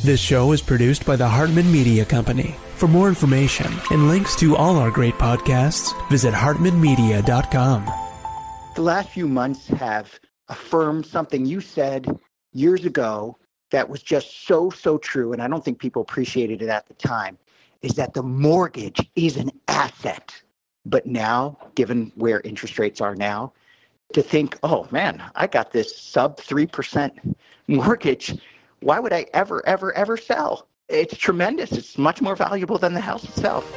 This show is produced by the Hartman Media Company. For more information and links to all our great podcasts, visit hartmanmedia.com. The last few months have affirmed something you said years ago that was just so true, and I don't think people appreciated it at the time, is that the mortgage is an asset. But now, given where interest rates are now, to think, oh man, I got this sub 3% mortgage. Why would I ever sell? It's tremendous. It's much more valuable than the house itself.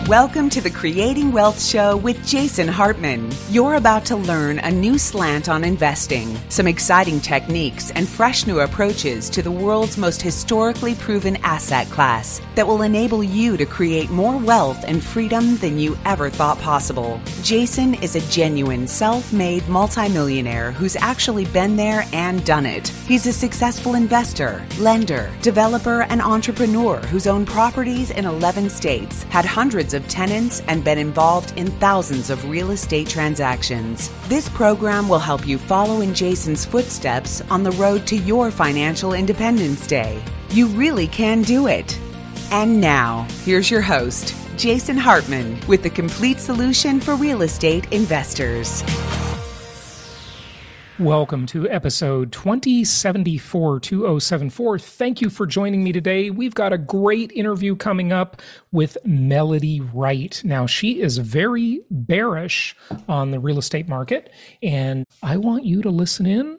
Welcome to the Creating Wealth Show with Jason Hartman. You're about to learn a new slant on investing, some exciting techniques, and fresh new approaches to the world's most historically proven asset class that will enable you to create more wealth and freedom than you ever thought possible. Jason is a genuine self-made multimillionaire who's actually been there and done it. He's a successful investor, lender, developer, and entrepreneur who's owned properties in 11 states, had hundreds of tenants, and been involved in thousands of real estate transactions. This program will help you follow in Jason's footsteps on the road to your financial independence day. You really can do it. And now, here's your host, Jason Hartman, with the complete solution for real estate investors. Welcome to episode 2074. Thank you for joining me today. We've got a great interview coming up with Melody Wright. Now, she is very bearish on the real estate market, and I want you to listen in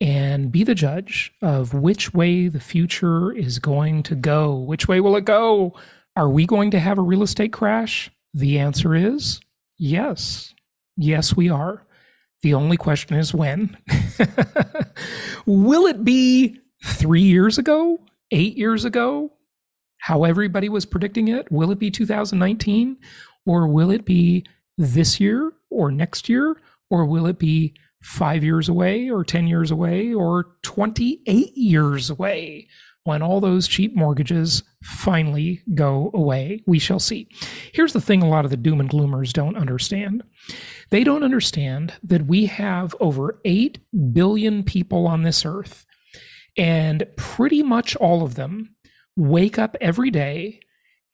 and be the judge of which way the future is going to go. Which way will it go? Are we going to have a real estate crash? The answer is yes. Yes, we are. The only question is when. Will it be 3 years ago, 8 years ago, how everybody was predicting it? Will it be 2019? Or will it be this year or next year? Or will it be 5 years away or 10 years away or 28 years away when all those cheap mortgages finally go away? We shall see. Here's the thing a lot of the doom and gloomers don't understand. They don't understand that we have over 8 billion people on this earth, and pretty much all of them wake up every day,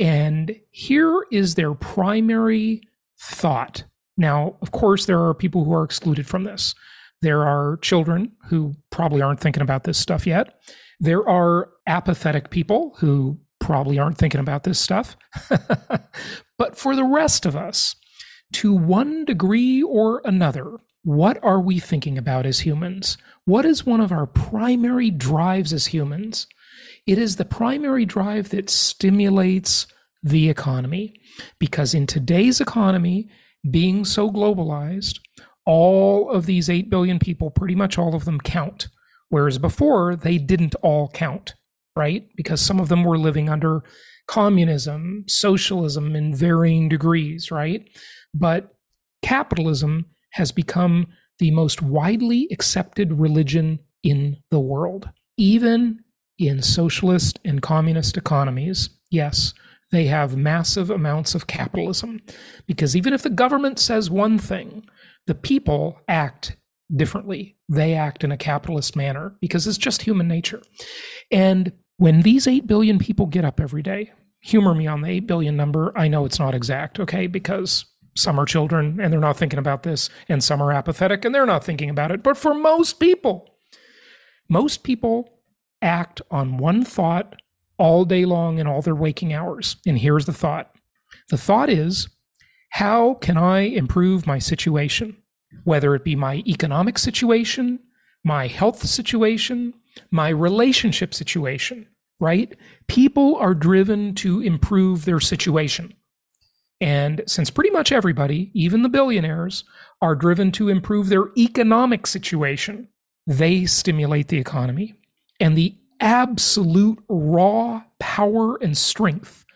and here is their primary thought. Now, of course, there are people who are excluded from this. There are children who probably aren't thinking about this stuff yet. There are apathetic people who probably aren't thinking about this stuff. But for the rest of us, to one degree or another, what are we thinking about as humans? What is one of our primary drives as humans? It is the primary drive that stimulates the economy. Because in today's economy, being so globalized, all of these 8 billion people, pretty much all of them count. Whereas before, they didn't all count, right? Because some of them were living under communism, socialism in varying degrees, right? But capitalism has become the most widely accepted religion in the world. Even in socialist and communist economies, yes, they have massive amounts of capitalism. Because even if the government says one thing, the people act differently. They act in a capitalist manner because it's just human nature. And when these 8 billion people get up every day, humor me on the 8 billion number. I know it's not exact, okay, because some are children and they're not thinking about this, and some are apathetic and they're not thinking about it. But for most people act on one thought all day long in all their waking hours. And here's the thought. The thought is, how can I improve my situation? Whether it be my economic situation, my health situation, my relationship situation, right? People are driven to improve their situation. And since pretty much everybody, even the billionaires, are driven to improve their economic situation, they stimulate the economy. And the absolute raw power and strength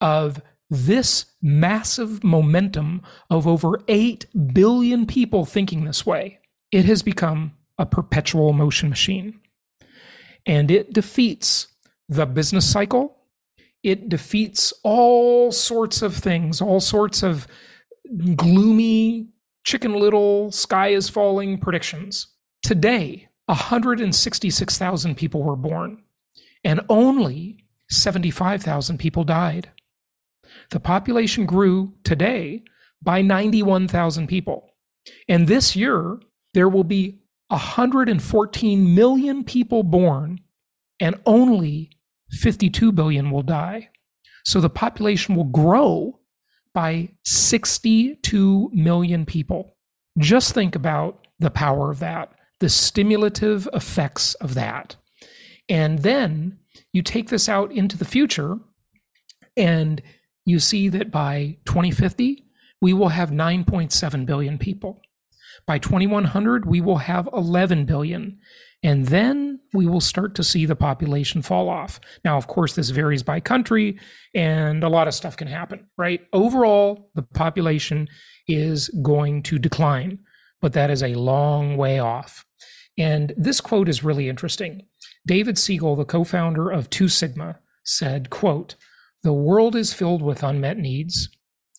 of this massive momentum of over 8 billion people thinking this way, it has become a perpetual motion machine. And it defeats the business cycle. It defeats all sorts of things, all sorts of gloomy, Chicken Little, sky is falling predictions. Today, 166,000 people were born, and only 75,000 people died. The population grew today by 91,000 people. And this year, there will be 114 million people born, and only 52 billion will die. So the population will grow by 62 million people. Just think about the power of that, the stimulative effects of that. And then you take this out into the future, and you see that by 2050, we will have 9.7 billion people. By 2100, we will have 11 billion. And then we will start to see the population fall off. Now, of course, this varies by country, and a lot of stuff can happen, right? Overall, the population is going to decline, but that is a long way off. And this quote is really interesting. David Siegel, the co-founder of Two Sigma, said, quote, "The world is filled with unmet needs.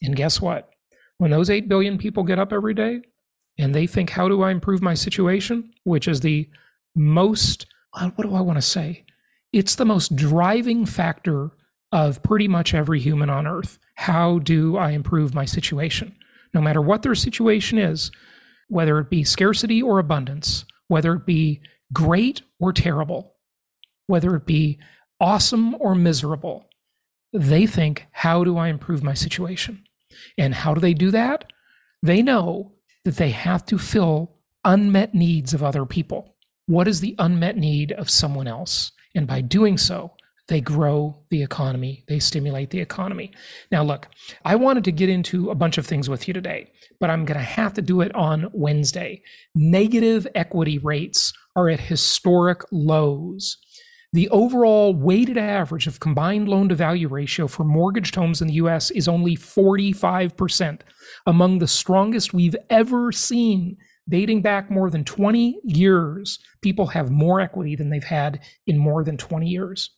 And guess what? When those 8 billion people get up every day and they think, how do I improve my situation?" Which is the most, what do I want to say? It's the most driving factor of pretty much every human on earth. How do I improve my situation? No matter what their situation is, whether it be scarcity or abundance, whether it be great or terrible, whether it be awesome or miserable, they think, how do I improve my situation? And how do they do that? They know that they have to fill unmet needs of other people. What is the unmet need of someone else? And by doing so, they grow the economy, they stimulate the economy. Now, look, I wanted to get into a bunch of things with you today, but I'm going to have to do it on Wednesday. Negative equity rates are at historic lows. The overall weighted average of combined loan-to-value ratio for mortgaged homes in the U.S. is only 45%, among the strongest we've ever seen. Dating back more than 20 years, people have more equity than they've had in more than 20 years.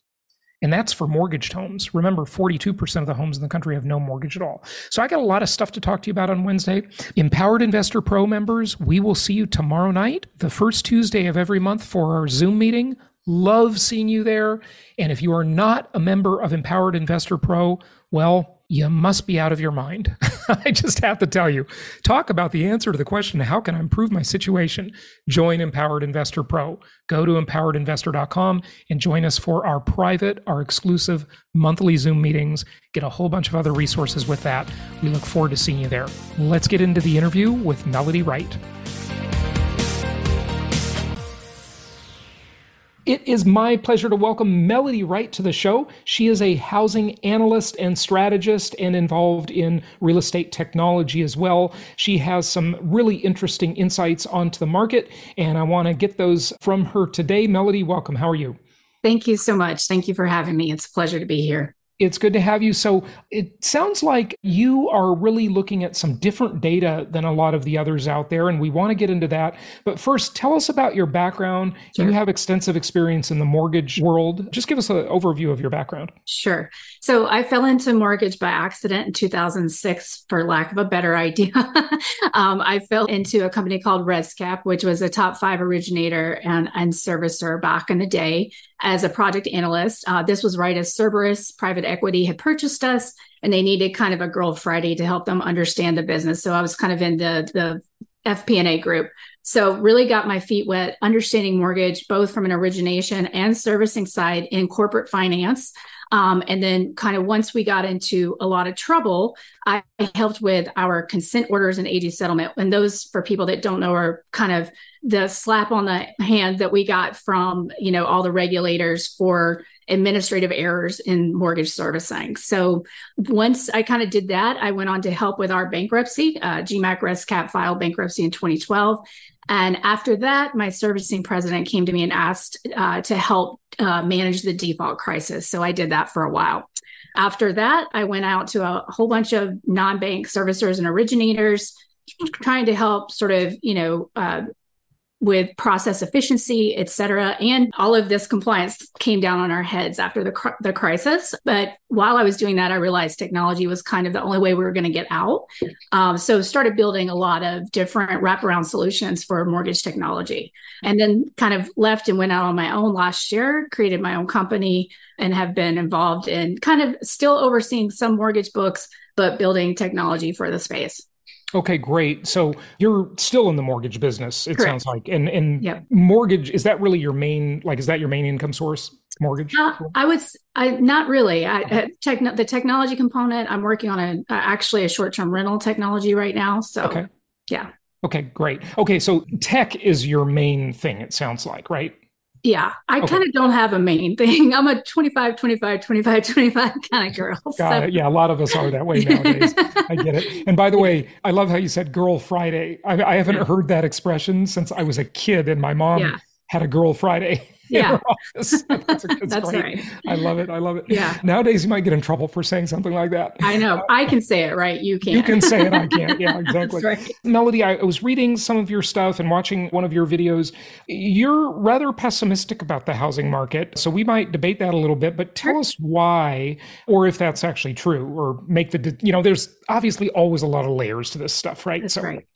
And that's for mortgaged homes. Remember, 42% of the homes in the country have no mortgage at all. So I got a lot of stuff to talk to you about on Wednesday. Empowered Investor Pro members, we will see you tomorrow night, the first Tuesday of every month, for our Zoom meeting. Love seeing you there. And if you are not a member of Empowered Investor Pro, well, you must be out of your mind. I just have to tell you, talk about the answer to the question, how can I improve my situation? Join Empowered Investor Pro. Go to empoweredinvestor.com and join us for our private, our exclusive monthly Zoom meetings. Get a whole bunch of other resources with that. We look forward to seeing you there. Let's get into the interview with Melody Wright. It is my pleasure to welcome Melody Wright to the show. She is a housing analyst and strategist and involved in real estate technology as well. She has some really interesting insights onto the market, and I want to get those from her today. Melody, welcome. How are you? Thank you so much. Thank you for having me. It's a pleasure to be here. It's good to have you. So it sounds like you are really looking at some different data than a lot of the others out there, and we want to get into that. But first, tell us about your background. Sure. You have extensive experience in the mortgage world. Just give us an overview of your background. Sure. So I fell into mortgage by accident in 2006, for lack of a better idea. I fell into a company called ResCap, which was a top 5 originator and servicer back in the day as a project analyst. This was right as Cerberus Private Equity had purchased us, and they needed kind of a Girl Friday to help them understand the business. So I was kind of in the FP&A group. So really got my feet wet, understanding mortgage, both from an origination and servicing side in corporate finance. And then kind of once we got into a lot of trouble, I helped with our consent orders and AG settlement. And those, for people that don't know, are kind of the slap on the hand that we got from, all the regulators for administrative errors in mortgage servicing. So once I kind of did that, I went on to help with our bankruptcy. GMAC ResCap filed bankruptcy in 2012. And after that, my servicing president came to me and asked to help manage the default crisis. So I did that for a while. After that, I went out to a whole bunch of non-bank servicers and originators, trying to help sort of, with process efficiency, et cetera. And all of this compliance came down on our heads after the crisis. But while I was doing that, I realized technology was kind of the only way we were going to get out. So started building a lot of different wraparound solutions for mortgage technology. And then kind of left and went out on my own last year, created my own company, and have been involved in kind of still overseeing some mortgage books, but building technology for the space. Okay, great. So you're still in the mortgage business, it Correct. sounds like. And Yep. mortgage, is that really your main, is that your main income source, mortgage? Not really. The technology component, I'm working on actually a short-term rental technology right now. So, okay. Yeah. Okay, great. Okay, so tech is your main thing, it sounds like, right? Yeah, I kind of don't have a main thing. I'm a 25, 25, 25, 25 kind of girl. Got it. Yeah, a lot of us are that way nowadays. I get it. And by the way, I love how you said Girl Friday. I haven't heard that expression since I was a kid, and my mom had a Girl Friday. Yeah. That's great. Right. I love it. I love it. Yeah. Nowadays, you might get in trouble for saying something like that. I know. I can say it, right? You can't. You can say it. I can't. Yeah, exactly. That's right. Melody, I was reading some of your stuff and watching one of your videos. You're rather pessimistic about the housing market. So we might debate that a little bit, but tell us why, or if that's actually true, or make there's obviously always a lot of layers to this stuff, right? That's right.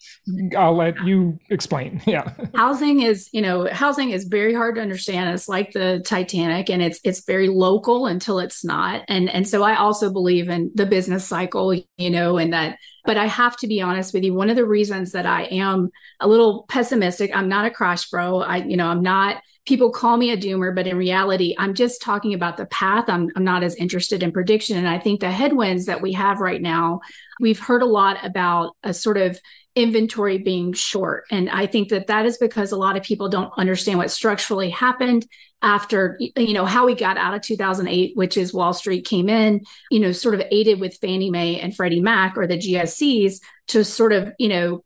I'll let you explain. Yeah. Housing is very hard to understand. It's like the Titanic, and it's very local until it's not. And so I also believe in the business cycle, and that, but I have to be honest with you. One of the reasons that I am a little pessimistic, I'm not a crash bro. I'm not, people call me a doomer, but in reality, I'm just talking about the path. I'm not as interested in prediction. And I think the headwinds that we have right now, we've heard a lot about a sort of inventory being short. And I think that is because a lot of people don't understand what structurally happened after, how we got out of 2008, which is Wall Street came in, sort of aided with Fannie Mae and Freddie Mac, or the GSEs, to sort of,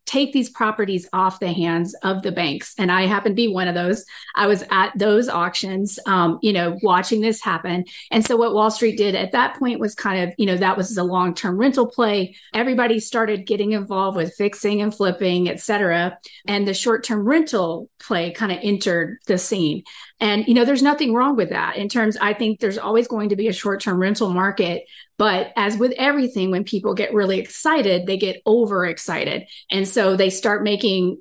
take these properties off the hands of the banks. And I happen to be one of those. I was at those auctions, watching this happen. And so what Wall Street did at that point was kind of, that was a long-term rental play. Everybody started getting involved with fixing and flipping, et cetera. And the short-term rental play kind of entered the scene. And, there's nothing wrong with that I think there's always going to be a short-term rental market. But as with everything, when people get really excited, they get overexcited. And so they start making,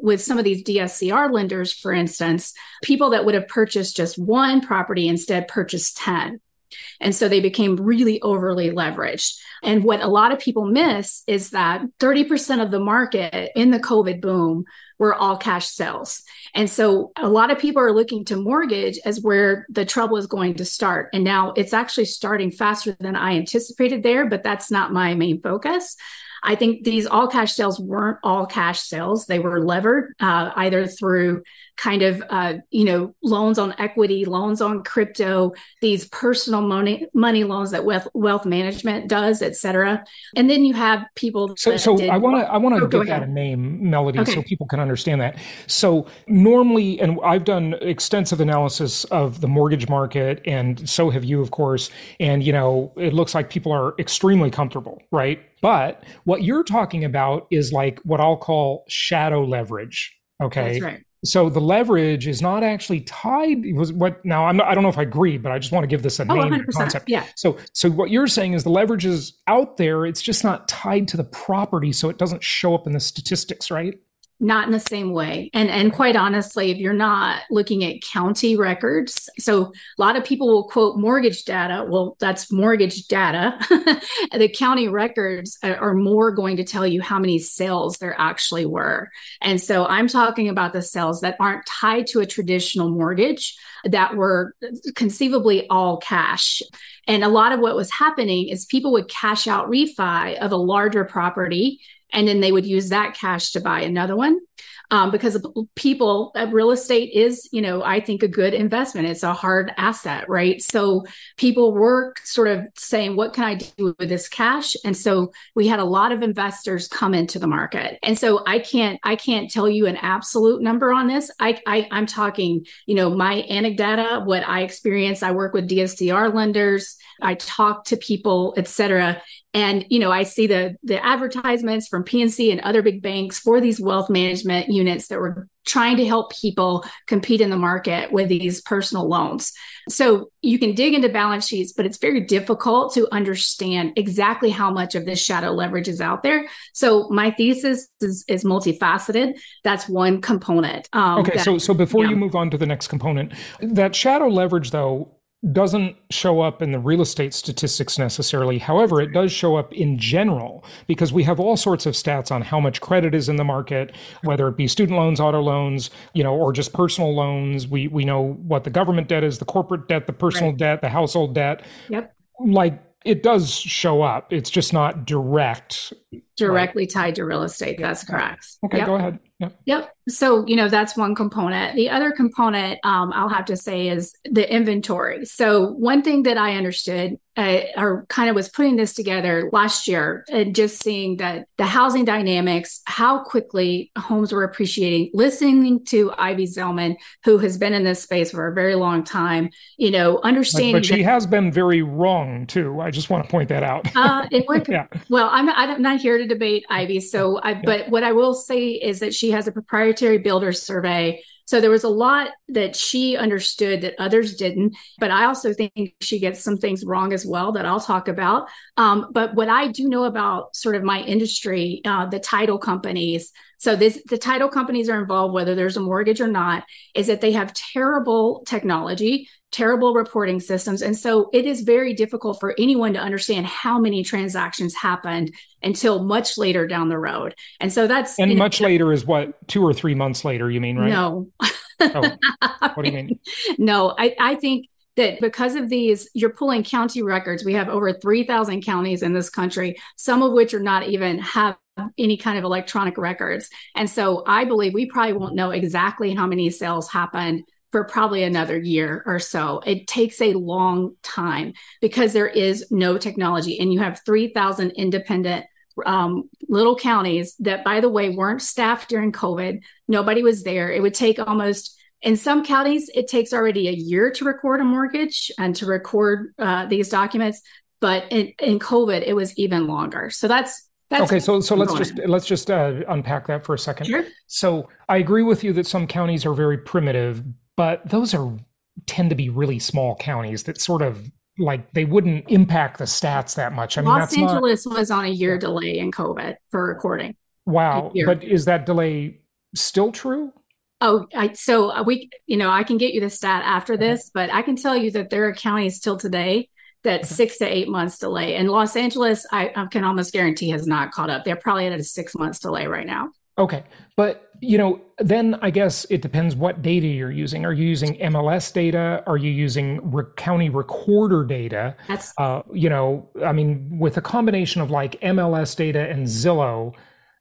with some of these DSCR lenders, for instance, people that would have purchased just one property instead purchased 10. And so they became really overly leveraged. And what a lot of people miss is that 30% of the market in the COVID boom were all cash sales. And so a lot of people are looking to mortgage as where the trouble is going to start. And now it's actually starting faster than I anticipated there, but that's not my main focus. I think these all cash sales weren't all cash sales. They were levered either through kind of, loans on equity, loans on crypto, these personal money loans that wealth management does, et cetera. And then you have people. So I want to give that a name, Melody, so people can understand that. So normally, and I've done extensive analysis of the mortgage market, and so have you, of course. And, it looks like people are extremely comfortable, right? But what you're talking about is like what I'll call shadow leverage. Okay. That's right. So the leverage is not actually tied. I don't know if I agree, but I just want to give this a name and concept. Yeah. So what you're saying is the leverage is out there. It's just not tied to the property, so it doesn't show up in the statistics, right? Not in the same way. And quite honestly, if you're not looking at county records, so a lot of people will quote mortgage data. Well, that's mortgage data. The county records are more going to tell you how many sales there actually were. And so I'm talking about the sales that aren't tied to a traditional mortgage, that were conceivably all cash. And a lot of what was happening is people would cash out refi of a larger property, and then they would use that cash to buy another one. Because people, real estate is, I think a good investment. It's a hard asset, right? So people were sort of saying, what can I do with this cash? And so we had a lot of investors come into the market. And so I can't tell you an absolute number on this. I'm talking, my anecdata, what I experience. I work with DSCR lenders. I talk to people, et cetera. And, I see the advertisements from PNC and other big banks for these wealth management units that were trying to help people compete in the market with these personal loans. So you can dig into balance sheets, but it's very difficult to understand exactly how much of this shadow leverage is out there. So my thesis is multifaceted. That's one component. Okay, so before you move on to the next component, that shadow leverage, though, doesn't show up in the real estate statistics necessarily. However, it does show up in general because we have all sorts of stats on how much credit is in the market, whether it be student loans, auto loans, or just personal loans. We know what the government debt is, the corporate debt, the personal debt, the household debt. Yep. Like it does show up. It's just not directly tied to real estate. That's correct. Okay, go ahead. Yep. So, that's one component. The other component, I'll have to say, is the inventory. So one thing that I understood or kind of was putting this together last year and just seeing that the housing dynamics, how quickly homes were appreciating, listening to Ivy Zellman, who has been in this space for a very long time, understanding. But she has been very wrong too. I just want to point that out. Well, I'm not here to debate Ivy. So but what I will say is that she has a proprietary builder survey. So there was a lot that she understood that others didn't, but I also think she gets some things wrong as well that I'll talk about. But what I do know about sort of my industry, the title companies, so the title companies are involved, whether there's a mortgage or not, is that they have terrible technology, terrible reporting systems. And so it is very difficult for anyone to understand how many transactions happened until much later down the road. And so that's... And much later is what, 2 or 3 months later, you mean, right? No. Oh, what do you mean? No, I think that because of these, you're pulling county records. We have over 3,000 counties in this country, some of which are not even have any kind of electronic records. And so I believe we probably won't know exactly how many sales happened for probably another year or so. It takes a long time because there is no technology. And you have 3,000 independent little counties that, by the way, weren't staffed during COVID. Nobody was there. It would take almost, in some counties, it takes already a year to record a mortgage and to record these documents. But in COVID, it was even longer. So that's okay. So let's just unpack that for a second. Sure. So I agree with you that some counties are very primitive, but those tend to be really small counties that sort of like they wouldn't impact the stats that much. I mean, Los Angeles was on a year delay in COVID for recording. Wow. But is that delay still true? Oh, I can get you the stat after this, but I can tell you that there are counties still today that 6 to 8 months delay. And Los Angeles, I can almost guarantee has not caught up. They're probably at a 6 months delay right now. Okay. But, then I guess it depends what data you're using. Are you using MLS data? Are you using county recorder data? That's, with a combination of like MLS data and Zillow,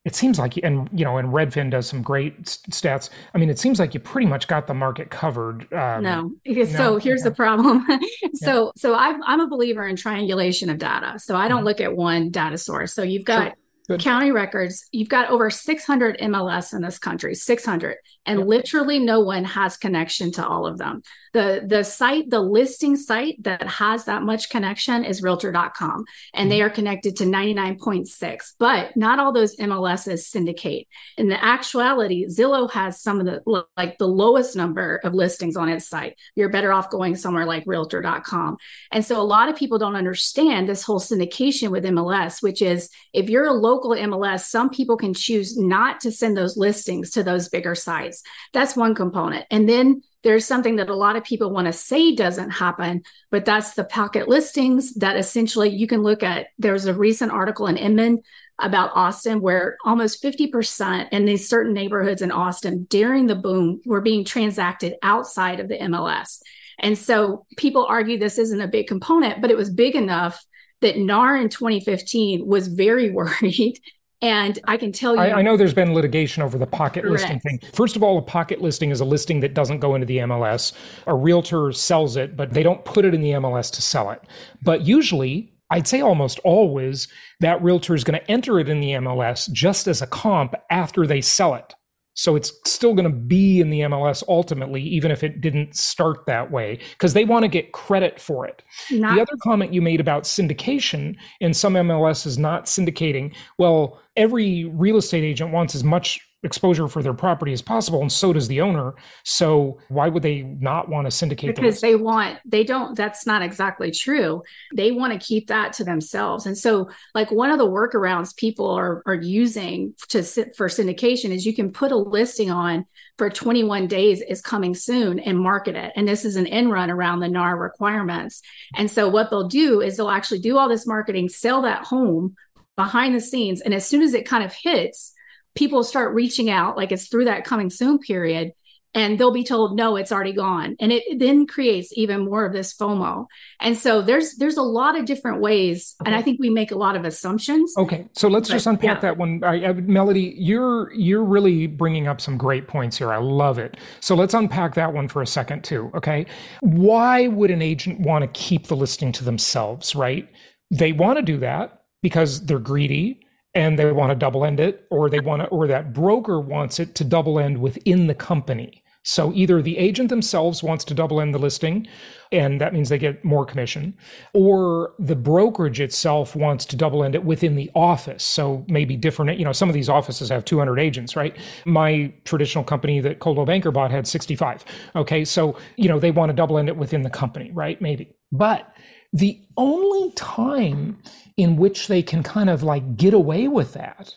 it seems like, and Redfin does some great stats. I mean, it seems like you pretty much got the market covered. No. So here's the problem. So I'm a believer in triangulation of data. So I don't look at one data source. So you've got county records. You've got over 600 MLS in this country, 600, and literally no one has connection to all of them. The listing site that has that much connection is realtor.com, and they are connected to 99.6, but not all those MLSs syndicate. In the actuality, Zillow has some of the lowest number of listings on its site. You're better off going somewhere like realtor.com. And so a lot of people don't understand this whole syndication with MLS, which is if you're a local MLS, some people can choose not to send those listings to those bigger sites. That's one component. And then there's something that a lot of people want to say doesn't happen, but that's the pocket listings that essentially you can look at. There's a recent article in Inman about Austin where almost 50% in these certain neighborhoods in Austin during the boom were being transacted outside of the MLS. And so people argue this isn't a big component, but it was big enough that NAR in 2015 was very worried. And I can tell you, I know there's been litigation over the pocket listing thing. First of all, a pocket listing is a listing that doesn't go into the MLS. A realtor sells it, but they don't put it in the MLS to sell it. But usually, I'd say almost always, that realtor is going to enter it in the MLS just as a comp after they sell it. So it's still going to be in the MLS ultimately, even if it didn't start that way, because they want to get credit for it. The other comment you made about syndication, and some MLS is not syndicating. Well, every real estate agent wants as much exposure for their property as possible, and so does the owner. So why would they not want to syndicate? Because that's not exactly true. They want to keep that to themselves. And so like one of the workarounds people are using for syndication is you can put a listing on for 21 days is coming soon and market it. And this is an end run around the NAR requirements. And so what they'll do is they'll actually do all this marketing, sell that home behind the scenes. And as soon as it kind of hits, people start reaching out, like it's through that coming soon period, and they'll be told, no, it's already gone. And it then creates even more of this FOMO. And so there's a lot of different ways. Okay. And I think we make a lot of assumptions. Okay. So let's just unpack that one. Melody, you're really bringing up some great points here. I love it. So let's unpack that one for a second too. Okay. Why would an agent want to keep the listing to themselves, right? They want to do that because they're greedy, and they want to double end it, or that broker wants it to double end within the company. So either the agent themselves wants to double end the listing, and that means they get more commission, or the brokerage itself wants to double end it within the office. So maybe different, some of these offices have 200 agents, right? My traditional company that Coldwell Banker bought had 65. Okay. So, they want to double end it within the company, right? Maybe. But the only time in which they can kind of like get away with that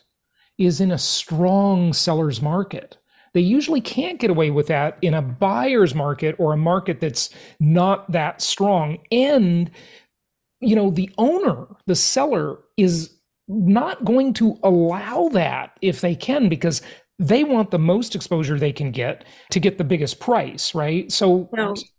is in a strong seller's market. They usually can't get away with that in a buyer's market or a market that's not that strong. And, the owner, the seller, is not going to allow that if they can, because they want the most exposure they can get to get the biggest price, right? So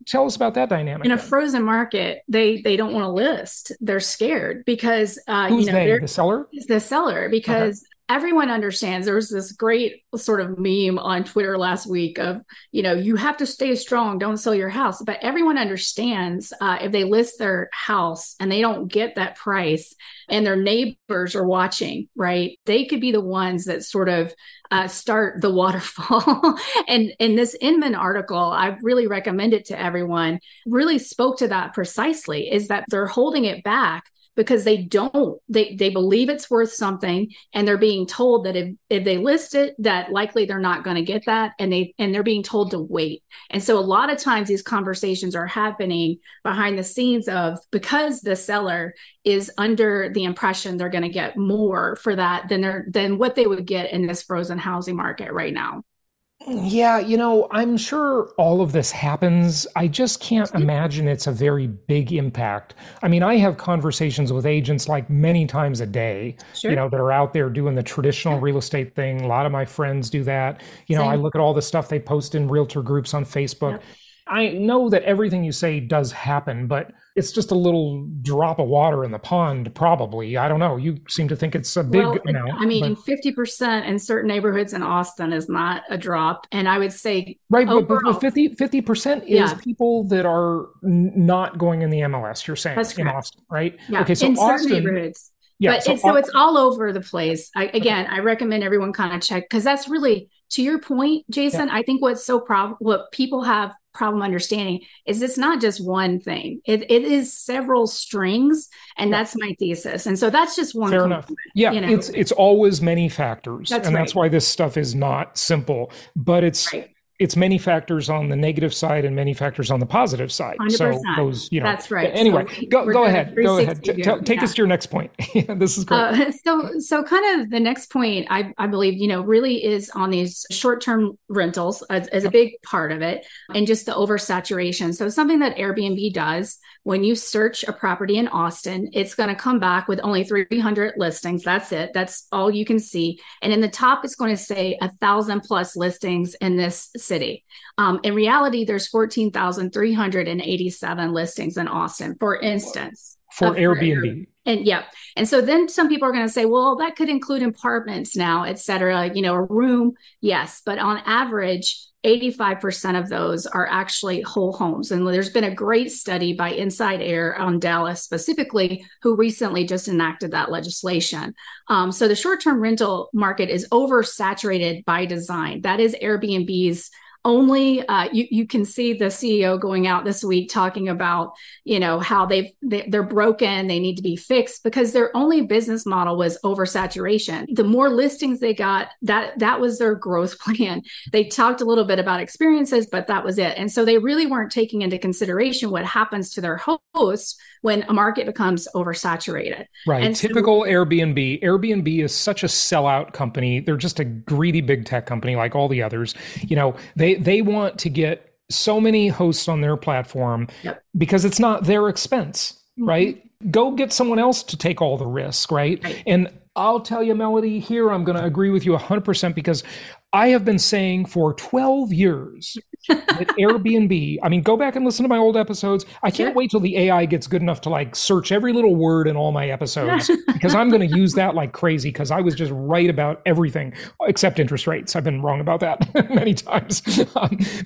tell us about that dynamic. In a frozen market, they don't want to list. They're scared because who's they? The seller? The seller, because everyone understands. There was this great sort of meme on Twitter last week of, you have to stay strong, don't sell your house. But everyone understands if they list their house and they don't get that price and their neighbors are watching, right? They could be the ones that sort of start the waterfall. And in this Inman article, I really recommend it to everyone, really spoke to that precisely, is that they're holding it back because they believe it's worth something, and they're being told that if they list it, that likely they're not going to get that, and they're being told to wait. And so a lot of times these conversations are happening behind the scenes because the seller is under the impression they're going to get more for that than what they would get in this frozen housing market right now. Yeah, I'm sure all of this happens. I just can't imagine it's a very big impact. I mean, I have conversations with agents like many times a day, that are out there doing the traditional real estate thing. A lot of my friends do that. I look at all the stuff they post in realtor groups on Facebook. Yep. I know that everything you say does happen, but it's just a little drop of water in the pond, probably. I don't know. You seem to think it's a big amount. I mean, 50% in certain neighborhoods in Austin is not a drop. And I would say right, overall, but 50% is people that are not going in the MLS, you're saying, in Austin, right? Yeah. Okay, so in Austin, certain neighborhoods. Yeah, but it's all over the place. I recommend everyone kind of check, because that's really, to your point, Jason, I think what people have problem understanding is it's not just one thing. It is several strings, and that's my thesis. And so that's just one. Fair enough. Yeah, it's always many factors, that's why this stuff is not simple. But it's many factors on the negative side and many factors on the positive side. 100%. So those, that's right. Anyway, go ahead. Go ahead. Take us to your next point. This is great. So kind of the next point, I believe, really is on these short-term rentals as a big part of it, and just the oversaturation. So something that Airbnb does, when you search a property in Austin, it's going to come back with only 300 listings. That's it. That's all you can see. And in the top, it's going to say 1,000 plus listings in this city. In reality, there's 14,387 listings in Austin, for instance. For Airbnb. And yeah. And so then some people are going to say, well, that could include apartments now, et cetera, a room. Yes. But on average, 85% of those are actually whole homes. And there's been a great study by Inside Air on Dallas specifically, who recently just enacted that legislation. So the short-term rental market is oversaturated by design. That is Airbnb's only. You can see the CEO going out this week talking about how they're broken, they need to be fixed, because their only business model was oversaturation. The more listings they got, that was their growth plan. They talked a little bit about experiences, but that was it. And so they really weren't taking into consideration what happens to their hosts when a market becomes oversaturated. Right. And typical Airbnb. Airbnb is such a sellout company. They're just a greedy big tech company like all the others. They want to get so many hosts on their platform because it's not their expense, right? Go get someone else to take all the risk, right? And I'll tell you, Melody, here I'm going to agree with you 100% because I have been saying for 12 years that Airbnb, go back and listen to my old episodes. I can't wait till the AI gets good enough to search every little word in all my episodes because I'm going to use that like crazy because I was just right about everything except interest rates. I've been wrong about that many times.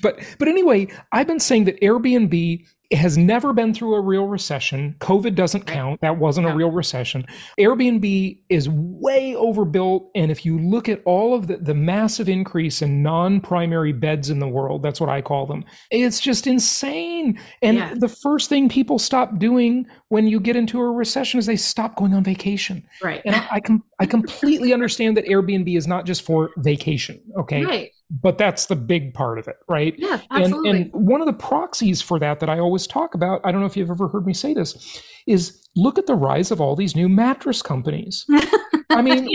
But anyway, I've been saying that Airbnb has never been through a real recession. COVID doesn't count. That wasn't a real recession. Airbnb is way overbuilt. And if you look at all of the massive increase in non-primary beds in the world, that's what I call them, it's just insane. And the first thing people stop doing when you get into a recession is they stop going on vacation. Right. And I completely understand that Airbnb is not just for vacation. Okay. Right. But that's the big part of it, right? Yeah, absolutely. And one of the proxies for that I always talk about, I don't know if you've ever heard me say this, is look at the rise of all these new mattress companies.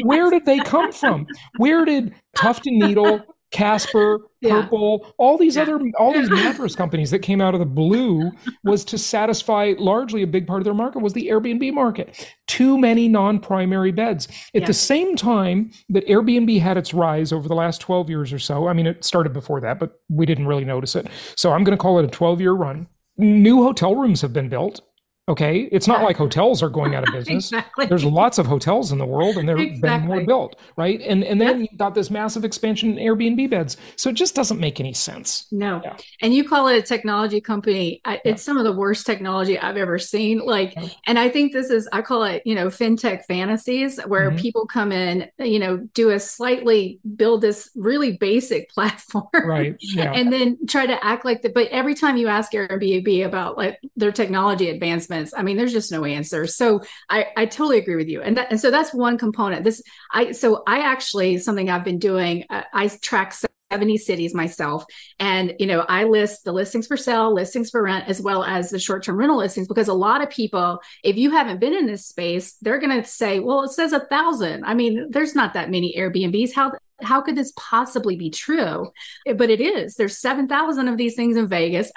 Where did they come from? Where did Tuft & Needle, Casper, Purple, all these mattress companies that came out of the blue was to satisfy largely a big part of their market was the Airbnb market. Too many non-primary beds. At the same time that Airbnb had its rise over the last 12 years or so, it started before that, but we didn't really notice it. So I'm going to call it a 12-year run. New hotel rooms have been built. Okay. It's not like hotels are going out of business. Exactly. There's lots of hotels in the world and they're been more built, right? And then you've got this massive expansion in Airbnb beds. So it just doesn't make any sense. No. Yeah. And you call it a technology company. It's some of the worst technology I've ever seen. And I think I call it, fintech fantasies where people come in, build this really basic platform. Right. Yeah. And then try to act like but every time you ask Airbnb about their technology advancements, there's just no answer. So I totally agree with you. And so that's one component. Something I've been doing, I track 70 cities myself. And, I list the listings for sale, listings for rent, as well as the short-term rental listings, because a lot of people, if you haven't been in this space, they're going to say, well, it says 1,000. There's not that many Airbnbs. How could this possibly be true? But it is. There's 7,000 of these things in Vegas.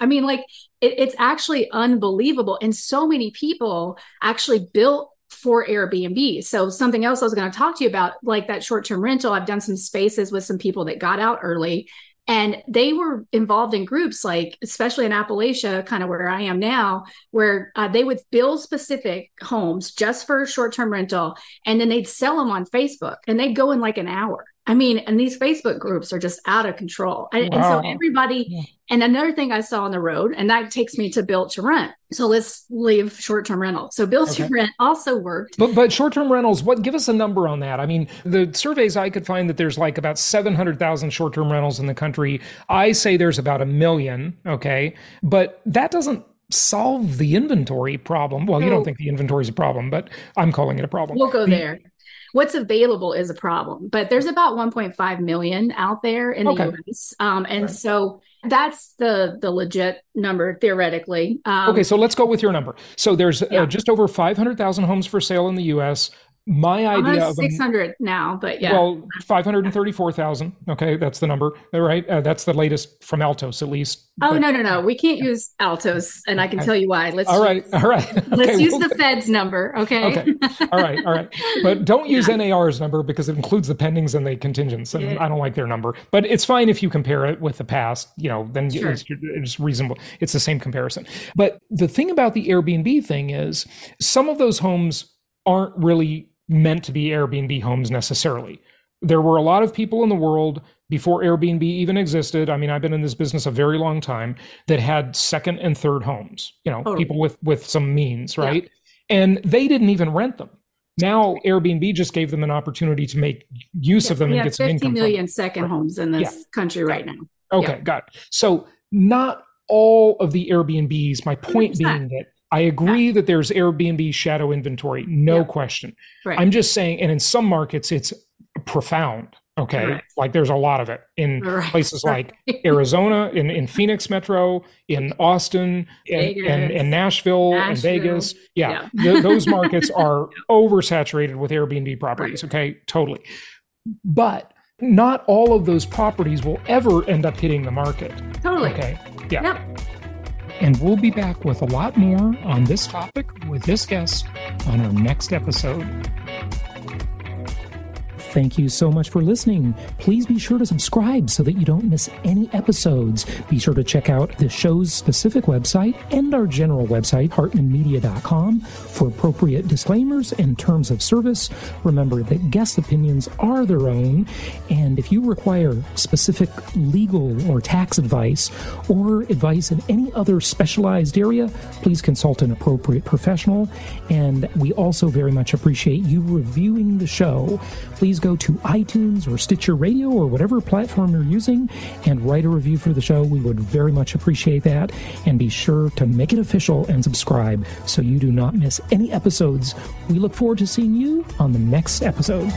It's actually unbelievable. And so many people actually built for Airbnb. So something else I was going to talk to you about, like that short-term rental, I've done some spaces with some people that got out early and they were involved in groups, especially in Appalachia, kind of where I am now, where they would build specific homes just for short-term rental. And then they'd sell them on Facebook and they'd go in an hour. And these Facebook groups are just out of control. And so everybody, and another thing I saw on the road, and that takes me to built to rent. So let's leave short-term rental. So built to rent also worked. But short-term rentals, give us a number on that. The surveys I could find that there's about 700,000 short-term rentals in the country. I say there's about 1 million. Okay. But that doesn't solve the inventory problem. Well, you don't think the inventory is a problem, but I'm calling it a problem. We'll go there. What's available is a problem, but there's about 1.5 million out there in the US. So that's the legit number theoretically. So let's go with your number. So there's just over 500,000 homes for sale in the US. My idea of 600 now, but 534,000. Okay, that's the number, right? That's the latest from Altos, at least. Oh, no. We can't use Altos, and I can tell you why. All right. Let's use the Fed's number, okay? All right. But don't use NAR's number because it includes the pendings and the contingents, and I don't like their number. But it's fine if you compare it with the past, then it's reasonable. It's the same comparison. But the thing about the Airbnb thing is some of those homes aren't really meant to be Airbnb homes necessarily. There were a lot of people in the world before Airbnb even existed. I mean, I've been in this business a very long time, that had second and third homes, people with some means, right? Yeah. And they didn't even rent them. Now, Airbnb just gave them an opportunity to make use of them and get some income. 50 million second homes in this country right now. Okay, got it. So not all of the Airbnbs, my point 100%. Being that I agree that there's Airbnb shadow inventory, no question. Right. I'm just saying, and in some markets, it's profound. Okay. Right. Like there's a lot of it in places like Arizona, in Phoenix Metro, in Austin, and Nashville and Vegas. Yeah. Those markets are oversaturated with Airbnb properties. Right. Okay. Totally. But not all of those properties will ever end up hitting the market. Totally. Okay. Yeah. Yep. And we'll be back with a lot more on this topic with this guest on our next episode. Thank you so much for listening. Please be sure to subscribe so that you don't miss any episodes. Be sure to check out the show's specific website and our general website, hartmanmedia.com, for appropriate disclaimers and terms of service. Remember that guest opinions are their own, and if you require specific legal or tax advice or advice in any other specialized area, please consult an appropriate professional. And we also very much appreciate you reviewing the show. Please go to iTunes or Stitcher Radio or whatever platform you're using and write a review for the show. We would very much appreciate that. And be sure to make it official and subscribe so you do not miss any episodes. We look forward to seeing you on the next episode.